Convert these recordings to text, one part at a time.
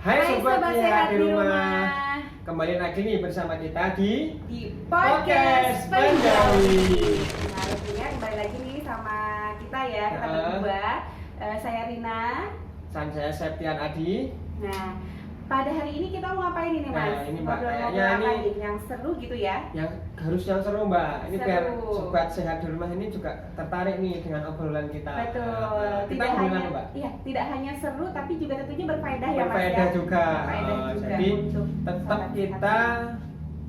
Hai sobat sehat di rumah. rumah. Kembali lagi nih bersama kita di Podcast Penjawi. Nah, tentunya kembali lagi nih sama kita ya, kita Heeh. berdua. Saya Rina. Dan saya Septian Adi. Nah, pada hari ini kita mau ngapain ini, Mas? Nah, ini, Mbak, Ngobrol-ngobrol kayaknya apa ini- nih? Yang seru gitu ya? Yang seru Mbak. Ini Seru. biar sobat sehat di rumah ini juga tertarik nih dengan obrolan kita. Betul. Nah, kita ngomongin apa, Mbak? Iya, tidak hanya seru tapi juga tentunya berfaedah ya, Mas Berfaedah ya. juga. Berfaedah juga Jadi untuk tetap sobat kita sehat.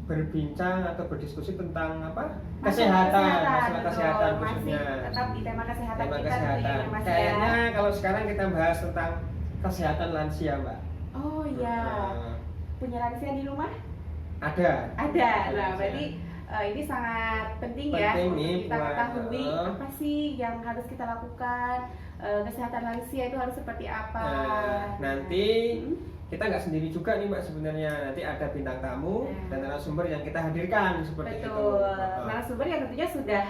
berbincang atau berdiskusi tentang apa? Masalah Kesehatan, masalah betul. kesehatan Masih khususnya. tetap di tema kesehatan Tema kita kesehatan. tentunya, Mas Kayaknya ya. kalau sekarang kita bahas tentang kesehatan lansia, Mbak. Oh iya. Nah, Punya lansia di rumah? ada. Ada. Nah, Lansia. berarti ini sangat penting ya Penting untuk nih kita buat, ketahui apa sih yang harus kita lakukan, kesehatan lansia itu harus seperti apa. Nah, nanti Hmm. kita nggak sendiri juga nih Mbak sebenarnya, nanti ada bintang tamu Nah. dan narasumber yang kita hadirkan seperti itu. Betul. Narasumber yang tentunya sudah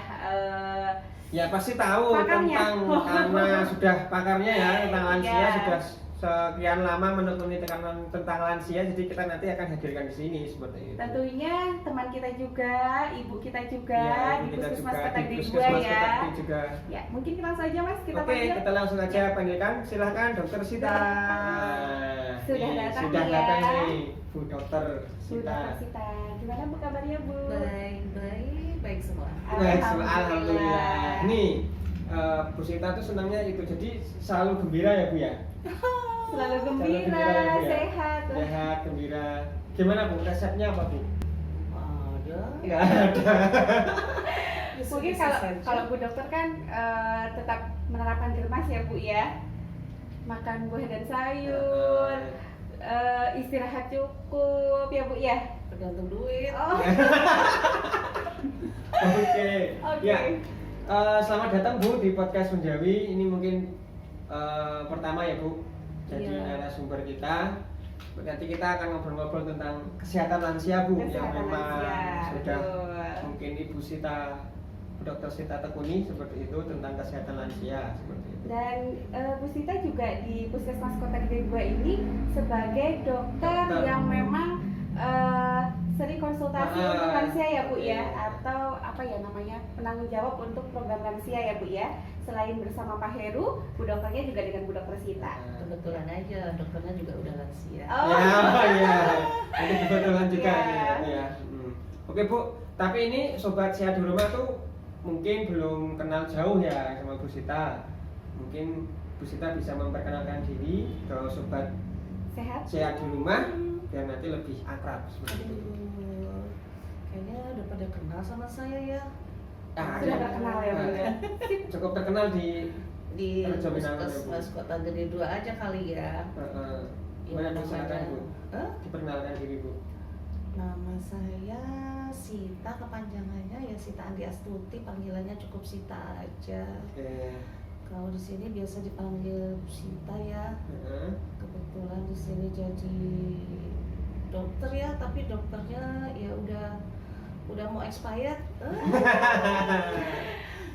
Ya pasti tahu pakarnya. tentang karena sudah pakarnya ya tentang lansia Iya. sudah sekian lama menekuni tentang lansia, jadi kita nanti akan hadirkan di sini seperti itu. tentunya teman kita juga, ibu kita juga Ya, di kita Puskesmas juga Kota di Gede 2 Puskesmas ya. Kota Gede juga. Ya, mungkin langsung aja Mas kita Oke, panggil. kita langsung aja panggilkan. Silahkan Dokter Sita. Ya. Nah, Sudah nih, datang sudah ya. datang nih Bu Dokter Sudah Sita. Sita. Gimana Bu kabarnya Bu? Baik semua. Baik, Alhamdulillah. alhamdulillah. Nih, Bu Sita tuh senangnya itu, jadi selalu gembira ya Bu ya? Selalu gembira, gembira ya, Bu, ya? sehat. Sehat, gembira. Gimana Bu, resepnya apa Bu? Ada. Nggak ada. Mungkin kalau Bu Dokter kan tetap menerapkan germas ya Bu ya. Makan buah dan sayur, istirahat cukup ya Bu ya. Tergantung duit. Oh, Oke. Oke. Ya. Selamat datang Bu di podcast Penjawi. Ini mungkin pertama ya Bu. Jadi Iya. narasumber kita. Nanti kita akan ngobrol-ngobrol tentang kesehatan lansia Bu, yang Kesehatan memang lansia, sudah betul. mungkin Ibu Sita, Dokter Sita tekuni seperti itu tentang kesehatan lansia seperti itu. Dan Bu Sita juga di Puskesmas Kota Gede 2 ini sebagai dokter Dokter. yang memang sering konsultasi untuk lansia ya Bu ya, atau apa ya namanya, penanggung jawab untuk program lansia ya Bu ya. Selain bersama Pak Heru, Bu Dokternya juga dengan Bu Dokter Sita. Kebetulan aja dokternya juga udah lansia. Oh. Ya, ini kebetulan juga Iya. nih, ya. Oke Bu, tapi ini sobat sehat di rumah tuh mungkin belum kenal jauh ya sama Bu Sita. Mungkin Bu Sita bisa memperkenalkan diri ke sobat Sehat? sehat di rumah biar nanti lebih akrab seperti itu. Aduh, kayaknya udah pada kenal sama saya ya. Sudah terkenal ya Bu ya. Cukup terkenal di Di Rejo Pinangan, ya, Bu. Puskesmas Kota Gede 2 aja kali ya. Gimana Yang Bu, silakan Bu, Hah? diperkenalkan diri Bu. Nama saya Sita, kepanjangannya ya Sita Andi Astuti, panggilannya cukup Sita aja. Oke. Kalau di sini biasa dipanggil Bu Sita ya. Heeh. Kebetulan di sini jadi dokter ya, tapi dokternya ya udah mau expired.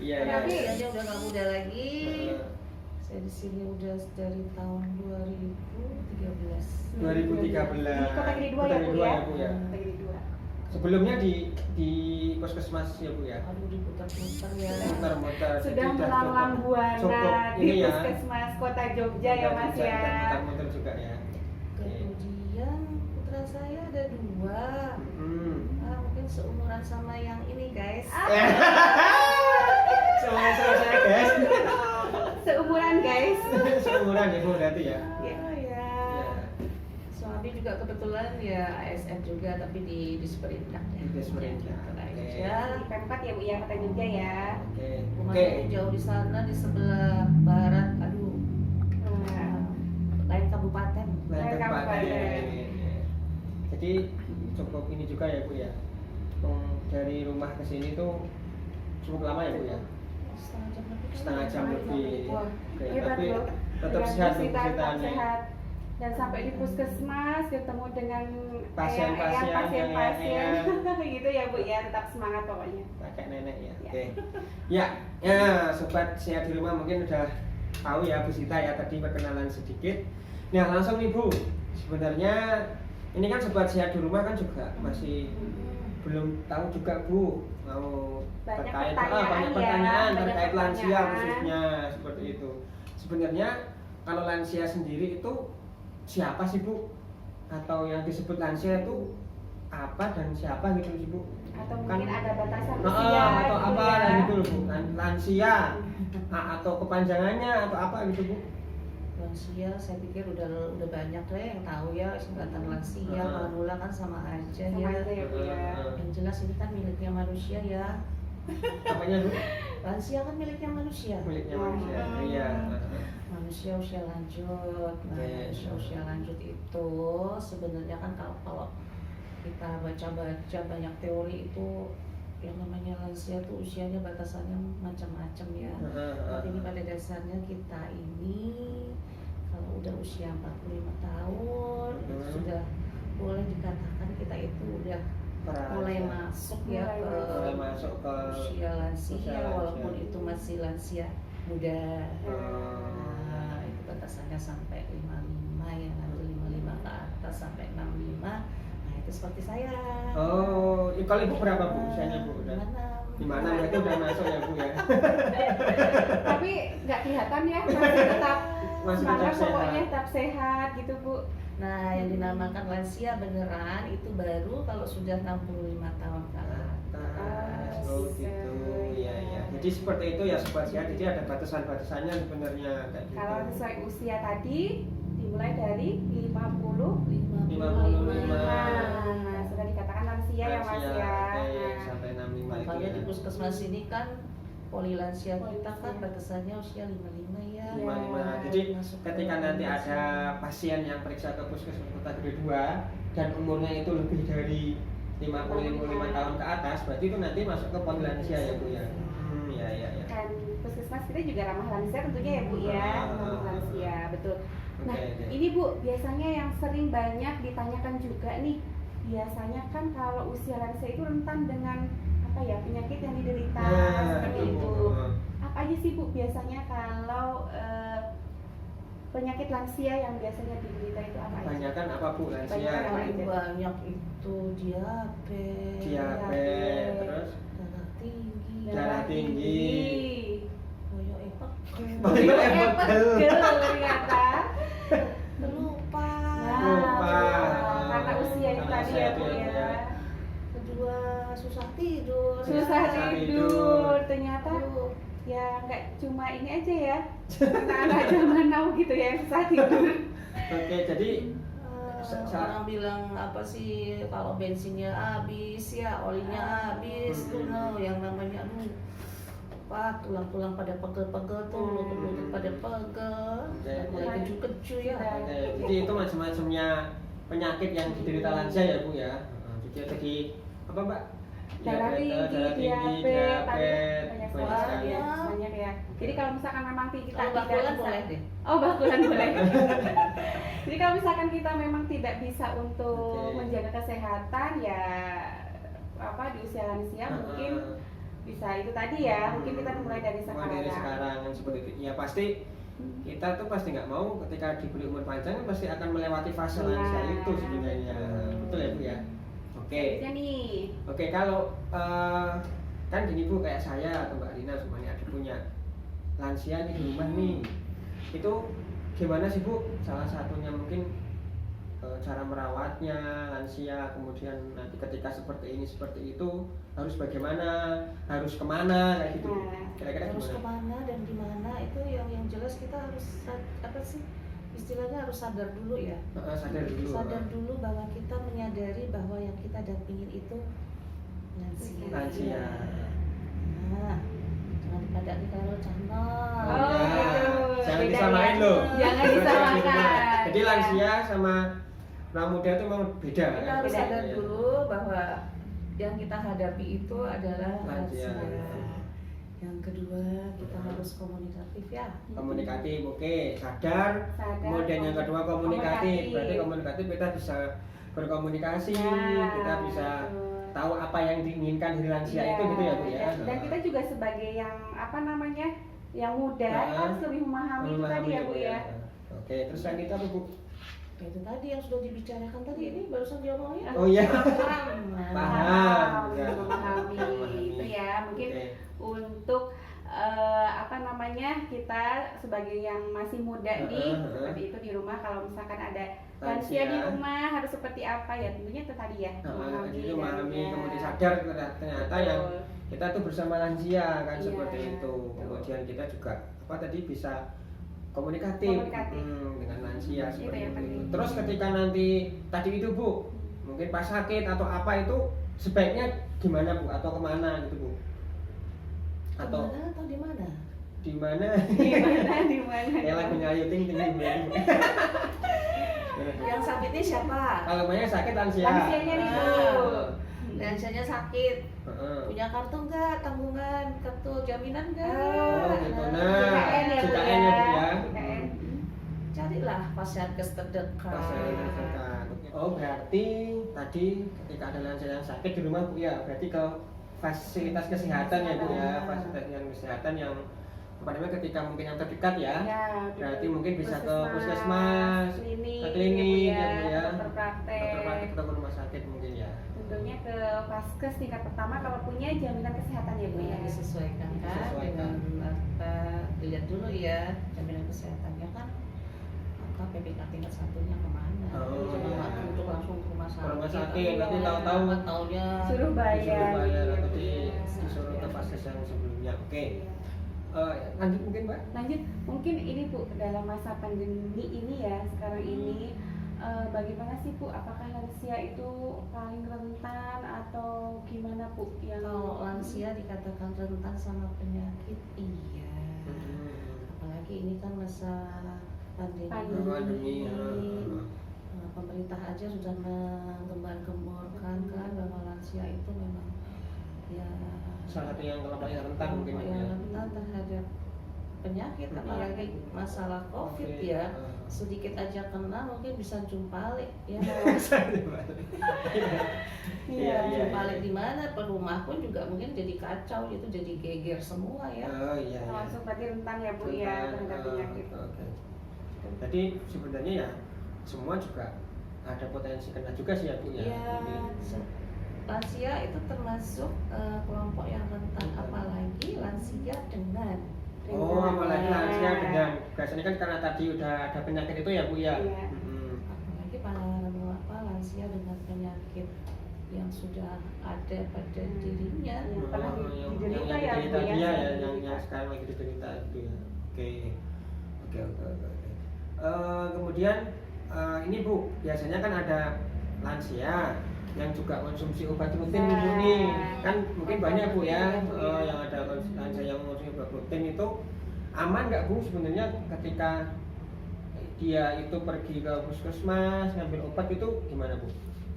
Iya, iya. Tapi dia udah nggak muda lagi. Heeh. Saya di sini udah dari tahun 2013. 2013. Di Kota Gede 2 ya Bu Kota Gede 2 ya. ya, Bu, ya. Kota Gede 2. Sebelumnya di puskesmas ya Bu ya. Aduh diputar-putar ya. Muter-muter. Sudah jadi melanglang cukup buana ini di ya. Puskesmas Kota Jogja ya Mas Jogja, ya. Muter-muter juga ya. Kemudian putra saya ada 2. Hmm. Mungkin seumuran sama yang ini guys. Sama saya guys. Seumuran guys. Seumuran ya Bu berarti ya. Ya. Ya. Suami juga kebetulan ya ASN juga tapi di Disperindak ya. Di Disperindak, Gitu oke. aja. Di Pemkot ya Bu ya, Kota Jogja ya. Oke. Rumahnya jauh di sana di sebelah barat. Aduh. Nah, Lain kabupaten. Lain Lain tempat. kabupaten. Ya. Jadi cukup ini juga ya Bu ya. Dari rumah ke sini tuh cukup lama ya Bu ya. Setengah jam lebih. Wah, Oke, hebat tapi loh. tetap Dengan sehat Bu Bu Sita, tetap Sitanya. sehat. Dan sampai di puskesmas ketemu dengan Pasien-pasien, pasien-pasien yang gitu ya Bu ya, tetap semangat pokoknya. Kakek nenek ya. Ya. Oke. Ya, sobat sehat di rumah mungkin udah tahu ya Bu Sita ya, tadi perkenalan sedikit. Nah, langsung nih Bu, sebenarnya ini kan sobat sehat di rumah kan juga masih belum tahu juga Bu, mau Banyak terkait pertanyaan banyak ya, pertanyaan banyak terkait lansia pertanyaan. khususnya seperti itu. Sebenarnya kalau lansia sendiri itu siapa sih Bu? Atau yang disebut lansia itu apa dan siapa gitu sih Bu? Atau Kan- mungkin ada batasan Nah, usia atau gitu apa ya. gitu loh Bu? Lansia atau kepanjangannya atau apa gitu Bu? Lansia saya pikir udah banyak lah yang tahu ya singkatan lansia, manula kan sama aja Sama ya. aja ya Bu ya. Yang jelas ini kan miliknya manusia ya. Apanya Bu? Lansia kan miliknya manusia. Miliknya manusia. Iya. Manusia usia lanjut. Nah, Oke. manusia usia lanjut itu sebenarnya kan kalau kita baca-baca banyak teori itu yang namanya lansia tuh usianya batasannya macam-macam ya. Tapi ini pada dasarnya kita ini kalau udah usia 45 tahun itu sudah boleh dikatakan kita itu udah mulai masuk ya Mulai masuk ke usia lansia usia lansia. walaupun itu masih lansia muda. Oh. Nah, itu batasannya sampai 55 ya, nanti 55 ke atas sampai 65. Nah, itu seperti saya. Oh, kalau Ibu berapa Bu usianya Bu? Udah 56. 56 berarti udah masuk ya Bu ya. Tapi nggak kelihatan ya, masih tetap Masih semangat, tetap sehat. pokoknya tetap sehat gitu Bu. Nah, yang dinamakan lansia beneran itu baru kalau sudah 65 tahun ke atas. Oh gitu, iya iya. Jadi seperti itu ya sobat sehat. Jadi ada batasan-batasannya sebenarnya kayak gitu. Kalau sesuai usia tadi dimulai dari 50 55. Nah, sudah dikatakan lansia ya Mas Lansia, ya. oke, Nah, sampai 65 itu Makanya ya. di puskesmas ini kan polilansia kita kan batasannya usia 55 ya. 55. Jadi Masuk ke ketika nanti lansia. ada pasien yang periksa ke puskesmas Kota Gede 2 dan umurnya itu lebih dari 55 tahun ke atas, berarti itu nanti masuk ke polilansia ya Bu ya. Iya iya iya. kan puskesmas kita juga ramah lansia tentunya ya Bu ya, ramah lansia, betul. Nah, Oke. ini Bu, biasanya yang sering banyak ditanyakan juga nih, biasanya kan kalau usia lansia itu rentan dengan apa ya, penyakit yang diderita seperti itu, itu. Bu. Apa aja sih Bu biasanya kalau penyakit lansia yang biasanya diderita itu apa aja? Kebanyakan apa Bu lansia? Kebanyakan apa? Paling banyak itu diabetes, Diabetes, terus darah tinggi, Darah tinggi. koyo epek, Koyo epegel. Ternyata. lupa, Lupa. Karena usia itu Karena tadi usia ya itu Bu ya, ya. ya. kedua susah tidur, Susah Susah tidur, ternyata Aduh, ya nggak cuma ini aja ya, anak-anak zaman now gitu ya yang susah tidur. Oke, jadi orang bilang apa sih kalau bensinnya habis ya olinya habis tuh no, yang namanya apa tulang-tulang pada pegel-pegel tuh lutut-lutut pada pegel mulai keju-keju ya. oke, jadi itu macam-macamnya penyakit yang diderita lansia ya Bu ya. Jadi apa Mbak? Darah tinggi, diabetes, banyak sekali. banyak ya. Jadi kalau misalkan memang kita Kalau tidak bakulan bisa, boleh deh. oh bakulan boleh. Jadi kalau misalkan kita memang tidak bisa untuk Oke. menjaga kesehatan ya apa di usia lansia mungkin bisa itu tadi ya, mungkin kita mulai dari Mulai dari sekarang yang seperti itu. Ya pasti kita tuh pasti nggak mau ketika diberi umur panjang kan pasti akan melewati fase Nah. lansia itu sebenarnya. Betul ya Bu ya? Oke. Selanjutnya nih. Oke, kalau kan gini Bu, kayak saya atau Mbak Rina semuanya ada punya lansia nih di rumah nih. Itu gimana sih Bu? Salah satunya mungkin cara merawatnya lansia, kemudian nanti ketika seperti ini seperti itu harus bagaimana, harus kemana kayak gitu. Nah, Kira-kira Harus gimana? kemana dan gimana itu yang jelas kita harus apa sih istilahnya harus sadar dulu ya. Sadar dulu. Sadar dulu bahwa kita menyadari bahwa yang kita dampingin itu lansia. Lansia. Nah, jangan dipadani kalau canol. Oh, Ya, gitu. jangan Beda disamain ya. loh. Jangan disamakan. Jadi lansia sama orang muda itu memang beda Kita kan? harus Beda. sadar dulu bahwa yang kita hadapi itu adalah Lansia. lansia. Yang kedua kita harus komunikatif ya. Komunikatif, oke, sadar. Sadar, Kemudian yang kedua komunikatif. komunikatif. Berarti komunikatif kita bisa berkomunikasi, Nah, kita bisa betul. tahu apa yang diinginkan dari lansia itu gitu ya Bu ya. Dan kita juga sebagai yang apa namanya yang muda Nah, harus lebih memahami itu tadi ya Bu ya. Oke, terus yang kita apa Bu? Ya, itu tadi yang sudah dibicarakan tadi ini barusan diomongin. Oh iya. Paham. Paham. Ya. Memahami Memahami. itu ya. Mungkin Oke. untuk apa namanya, kita sebagai yang masih muda nih seperti itu di rumah, kalau misalkan ada lansia di rumah harus seperti apa ya, tentunya itu tadi ya, Jadi memahami, dan- kemudian sadar ternyata yang Betul. kita tuh bersama lansia kan, Iya, seperti itu. betul. Kemudian kita juga apa tadi bisa komunikatif, Komunikatif. dengan lansia Itu seperti yang itu. penting. Terus ketika nanti tadi itu Bu, mungkin pas sakit atau apa itu sebaiknya gimana Bu, atau kemana gitu Bu? Atau Kemana atau di mana? di mana? di mana Ya lagunya Ayu Ting Ting Bu. Yang sakit ini siapa? Kalau banyak sakit lansia. Lansianya nih, Bu. Lansianya sakit. Heeh. Punya kartu enggak? Tanggungan, kartu jaminan enggak? Oh, gitu. Nah, JKN ya, Bu, JKN ya, Bu, ya. JKN. Carilah Pasienkes terdekat. Oh, berarti tadi ketika ada lansia yang sakit di rumah Bu ya, berarti ke fasilitas kesehatan ya Bu ya, fasilitas yang kesehatan yang apa namanya, ketika mungkin yang terdekat ya. Ya, Berarti betul. mungkin bisa ke puskesmas, klinik, ke klinik ya Bu ya, dokter praktek. dokter praktek atau ke rumah sakit mungkin ya. Tentunya ke Vaskes tingkat pertama kalau punya jaminan kesehatan ya Bu ya. Ya, disesuaikan kan Disesuaikan. dengan apa, dilihat dulu ya jaminan kesehatannya kan, maka PPK tingkat satunya kemana? Oh, Jangan iya. langsung untuk langsung ke rumah sakit. Rumah sakit, nanti tahu-tahu tahunnya Suruh bayar. Disuruh bayar atau Iya. disuruh ke vaskes yang sebelumnya. Oke. Iya. Lanjut mungkin Mbak. Lanjut, mungkin ini Bu, dalam masa pandemi ini ya, sekarang ini bagaimana sih Bu, apakah lansia itu paling rentan atau gimana Bu? Yang kalau lansia dikatakan rentan sama penyakit, iya. Apalagi ini kan masa pandemi. Pandemi. Pemerintah aja sudah menggembar-gemborkan kan bahwa lansia itu memang ya Salah satu yang kelompok yang rentan mungkin kelompok yang rentan terhadap penyakit, apalagi masalah COVID Oke. ya. Sedikit aja kena mungkin bisa jumpalik ya. Iya, iya, Jumpalik iya. di mana, rumah pun juga mungkin jadi kacau, itu jadi geger semua ya. Oh iya. iya. termasuk berarti rentan ya Bu ya terhadap penyakit. Oke. Jadi sebenarnya ya semua juga ada potensi kena juga sih ya Bu ya. Ya, lansia itu termasuk kelompok yang rentan, apalagi lansia dengan Oh, apalagi lansia dengan biasanya kan karena tadi udah ada penyakit itu ya Bu ya. Iya. apalagi lansia dengan penyakit yang sudah ada pada dirinya. Yang pernah diderita ya Bu diderita ya. dia ya, yang sekarang lagi diderita itu ya. Oke. Kemudian ini Bu, biasanya kan ada lansia yang juga konsumsi obat rutin Nah, Bu nih. Kan mungkin obat banyak Bu ya, rutin ya, Bu, ya. yang ada lansia yang mengonsumsi obat rutin itu aman nggak Bu sebenarnya ketika dia itu pergi ke puskesmas ngambil obat itu gimana Bu?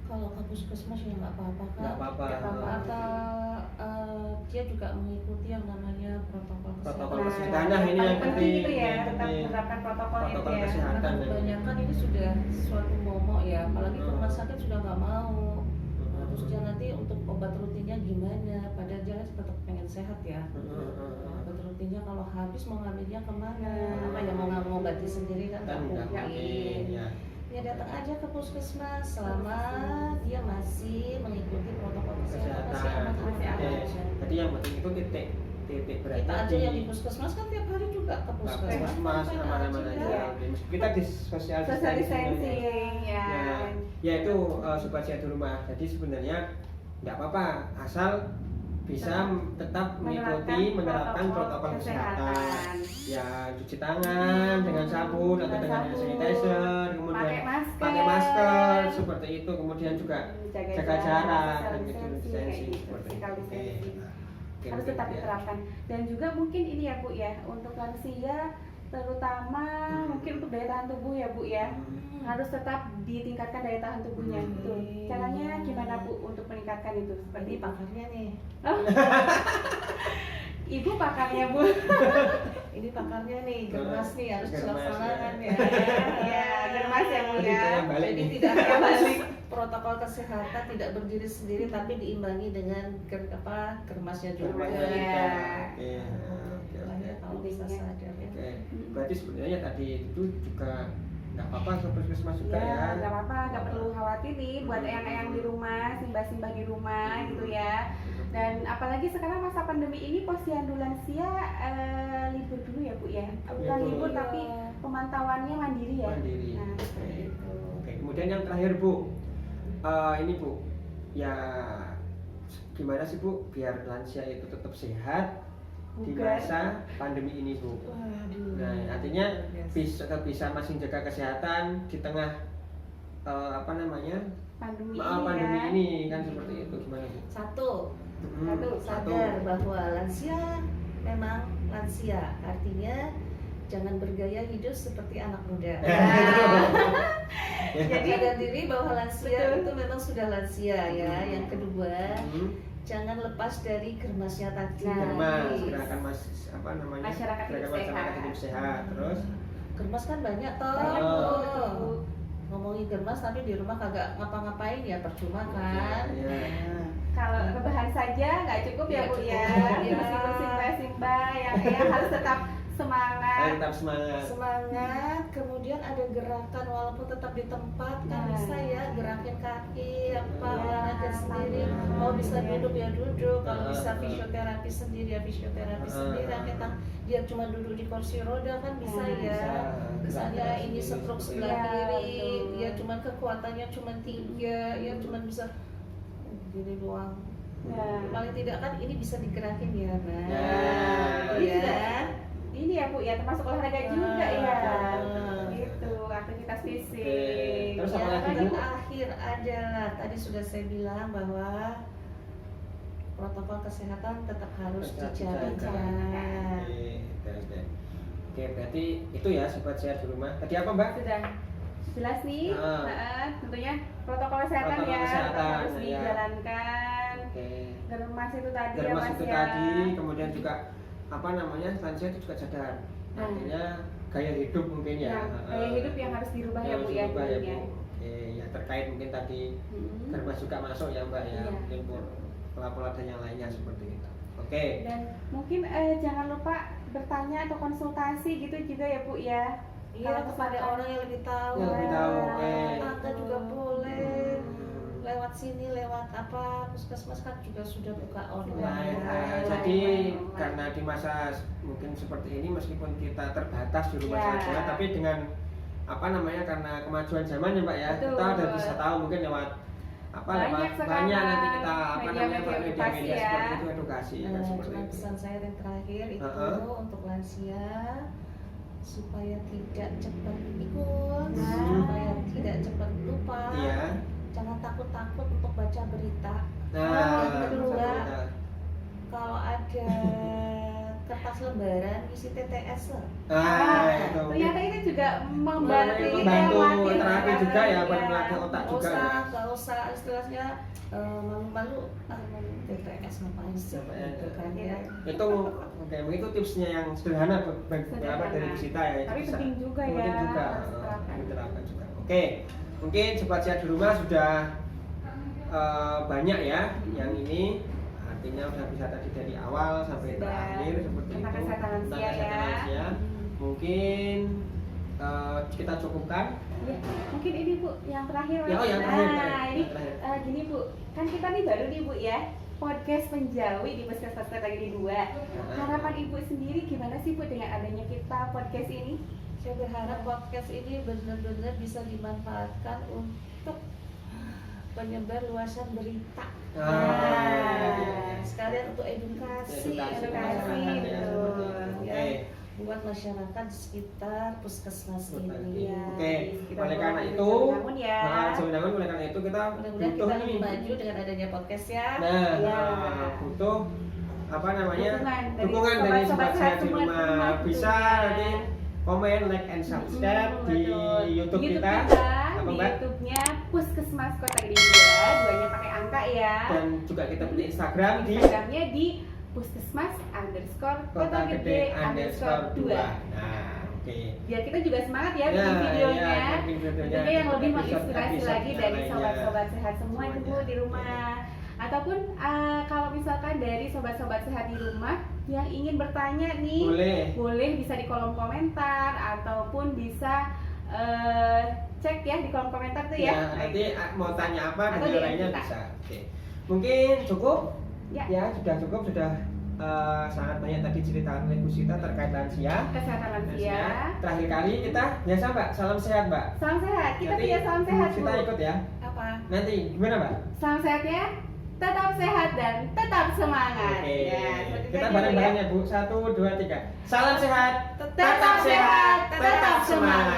Kalau ke puskesmas ya nggak apa-apa kan. Nggak apa-apa. Nggak apa-apa. Atau dia juga mengikuti yang namanya protokol Protokol kesehatan. kesehatan. Nah, ini yang paling penting, itu ya, yang tetap penting. menerapkan protokol itu Protokol ya. kesehatan. Karena kebanyakan ini sudah suatu momok ya, apalagi ke rumah Hmm. sakit sudah nggak mau. Nah, terus dia nanti untuk obat rutinnya gimana? Padahal dia kan tetap pengen sehat ya. Obat rutinnya kalau habis mau ngambilnya kemana? Apa ya, mau ngobati sendiri kan Kan nggak nggak mungkin. mungkin ya. Ya datang aja ke puskesmas selama dia masih mengikuti protokol kesehatan, masih Kesehatan. aman-aman Masih aman. Oke. aja. Jadi yang penting itu titik berarti Kita aja yang di puskesmas kan tiap hari juga ke puskesmas. puskesmas Kan aman-aman aja. aja. Oke, meskipun kita di social Social distancing. distancing ya. Ya itu sobat sehat di rumah. Jadi sebenarnya nggak apa-apa asal bisa tetap menerapkan protokol kesehatan. Ya cuci tangan dengan sabun atau dengan hand sanitizer, kemudian pakai masker seperti itu, kemudian juga jaga jarak dan social distancing distancing, seperti physical itu. distancing. Oke, Harus mungkin tetap ya. diterapkan. Dan juga mungkin ini ya Bu ya, untuk lansia terutama mungkin untuk daya tahan tubuh ya Bu ya. Harus tetap ditingkatkan daya tahan tubuhnya. Tuh. Caranya gimana Bu untuk meningkatkan itu? Ini Seperti pakarnya nih. Ibu pakarnya Bu. Ini pakarnya nih, germas nih harus Germas, dilaksanakan ya. ya. Ya, germas ya Bu Jadi ya. saya balik Jadi nih. tidak Ya, harus balik. protokol kesehatan tidak berdiri sendiri tapi diimbangi dengan germasnya juga. Germasnya. Ya. Oke. Lah ya, kalau bisa sadar ya. Oke. Berarti sebenarnya tadi itu juga nggak apa-apa ke puskesmas juga ya. Nggak apa-apa, nggak perlu khawatir nih buat eyang-eyang di rumah, simbah-simbah di rumah gitu ya. Dan apalagi sekarang masa pandemi ini posyandu lansia libur dulu ya Bu ya. Bukan Betul. libur tapi pemantauannya mandiri ya. Mandiri. Nah, seperti itu. Oke, kemudian yang terakhir Bu, ini Bu, ya gimana sih Bu biar lansia itu tetap sehat di Bugar. masa pandemi ini Bu? Waduh. Nah, artinya Biasa. tetap bisa masih jaga kesehatan di tengah Pandemi pandemi ya. ini kan seperti itu, gimana Bu? Satu, Satu. sadar bahwa lansia memang lansia, artinya jangan bergaya hidup seperti anak muda. Jadi sadar diri bahwa lansia Betul. itu memang sudah lansia ya. Yang kedua, jangan lepas dari germasnya tadi. Nah, Germas, gerakan Masyarakat hidup sehat. hidup sehat. Terus Germas kan banyak toh. Banyak, Bu, betul, Bu. Ngomongin germas tapi di rumah kagak ngapa-ngapain ya percuma kan. Iya. Nah, Kalau rebahan saja nggak cukup ya Nggak Bu ya. cukup, ya. Bersih-bersih simbah yang harus tetap semangat. tetap semangat. semangat, kemudian ada gerakan walaupun tetap di tempat kan Nah. bisa ya gerakin kaki apa Iya, olahraga sendiri. sama. Mau bisa duduk ya duduk, kalau bisa Ah. fisioterapi sendiri ya fisioterapi sendiri. Kita dia cuma duduk di kursi roda kan bisa Nah, ya. bisa. Misalnya ini stroke sebelah Iya, kiri, betul. dia cuma kekuatannya cuma 3, ya cuma bisa gini doang. Nah. Paling tidak kan ini bisa digerakin ya, nah. Nah. Ini Ya. juga ini ya Bu ya termasuk olahraga juga ya. Ah. Gitu, aktivitas fisik. Oke. Terus apa Yang lagi, paling Bu? akhir adalah tadi sudah saya bilang bahwa protokol kesehatan tetap harus dijaga. Oke, berarti itu ya sobat sehat di rumah. Tadi apa Mbak? Sudah jelas nih, tentunya protokol kesehatan Protokol ya kesehatan, harus ya. dijalankan. Oke. Germas itu tadi ya Germas Mas itu ya. tadi, kemudian juga lansia itu juga sadar. Nah. Artinya gaya hidup mungkin ya. Nah, gaya hidup yang harus dirubah ya Yang Bu harus ya dirubah ya, tentunya. Bu. Oke, ya terkait mungkin tadi Hmm. germas juga masuk ya Mbak ya, Iya. mungkin pola-pola dan yang lainnya seperti itu. Oke. Dan mungkin jangan lupa bertanya atau konsultasi gitu juga ya Bu ya. Iya, Kalau kepada misalkan- orang yang lebih tahu. Yang lebih tahu, oke. Tante juga boleh. Hmm. Lewat sini, lewat apa, puskesmas kan juga sudah buka Nah, online. jadi karena di masa mungkin seperti ini meskipun kita terbatas di rumah Ya. saja, tapi dengan karena kemajuan zaman ya Mbak ya, Betul. kita udah bisa tahu mungkin lewat Banyak sekarang banyak nanti kita media-media edukasi media-media ya. seperti itu edukasi kan Nah, seperti cuma itu. pesan saya yang terakhir itu untuk lansia supaya tidak cepat ikut, Nah. supaya tidak cepat lupa, Iya. jangan takut-takut untuk baca berita. Nah, Yang kedua, bisa. kalau ada kertas lembaran isi TTS lah. Nah, itu. ternyata itu juga membantu kita Membantu melatih terapi kita, juga ya, ya. buat melatih otak Nggak juga usah, ya. nggak usah istilahnya malu-malu TTS ngapain sih gitu kan ya. Itu oke, mungkin itu tipsnya yang sederhana bagi Sederhana. beberapa dari kita ya. itu Tapi bisa. penting juga ya, Penting juga, harus diterapkan. diterapkan juga. Oke, mungkin sobat sehat di rumah sudah banyak ya yang ini artinya sudah bisa tadi dari awal sampai Sudah. terakhir seperti Tentang itu kesehatan lansia ya. lansia. Mungkin kita cukupkan. Ya, mungkin ini Bu yang terakhir. Ya, oh, yang Nah, terakhir, ini yang terakhir. gini Bu, kan kita nih baru nih Bu ya podcast penjawi di Puskesmas Kota Gede 2. Harapan Ibu sendiri gimana sih Bu dengan adanya kita podcast ini? Saya berharap podcast ini benar-benar bisa dimanfaatkan untuk penyebar luasan berita. Ah. Sekalian untuk edukasi, Edukasi, ya, betul. seperti itu. ya, Oke. buat masyarakat di sekitar puskesmas Betul. ini. Ya, Oke, kita oleh karena bawa itu, Bangun ya. oleh karena itu kita Mudah-mudahan butuh kita nih. lebih maju dengan adanya podcast ya. Nah, Ya. butuh Dukungan dari sobat-sobat sobat sehat sehat di semua di rumah. rumah, Bisa betul, ya. nanti komen, like, and subscribe di Betul. YouTube kita. Di Mbak? YouTube-nya Puskesmas Kota Gede 2, duanya pakai angka ya. Dan juga kita punya Instagram di Instagramnya di Puskesmas_Kota Gede _2. Nah, oke. Biar kita juga semangat ya Ya, bikin videonya. ya, bikin videonya. Tentunya yang lebih Episode- menginspirasi episode lagi yang dari lainnya. sobat-sobat sehat semua itu Bu Semuanya. di rumah. Ataupun kalau misalkan dari sobat-sobat sehat di rumah yang ingin bertanya nih, Boleh. boleh bisa di kolom komentar ataupun bisa cek ya di kolom komentar tuh ya. Nanti mau tanya apa dan Atau yang DM lainnya kita. bisa. Oke. Mungkin cukup. Ya. Ya, sudah cukup, sudah sangat banyak tadi cerita oleh Bu Sita terkait lansia. Kesehatan lansia. Terakhir kali kita biasa Mbak, salam sehat Mbak. Salam sehat. Kita Nanti punya salam sehat, kita Bu. ikut ya. Apa? Nanti gimana Mbak? Salam sehatnya tetap sehat dan tetap semangat. Oke. Ya, seperti Kita tadi, Bu, bareng-bareng ya. ya Bu. 1, 2, 3. Salam sehat. Tetap sehat, tetap semangat.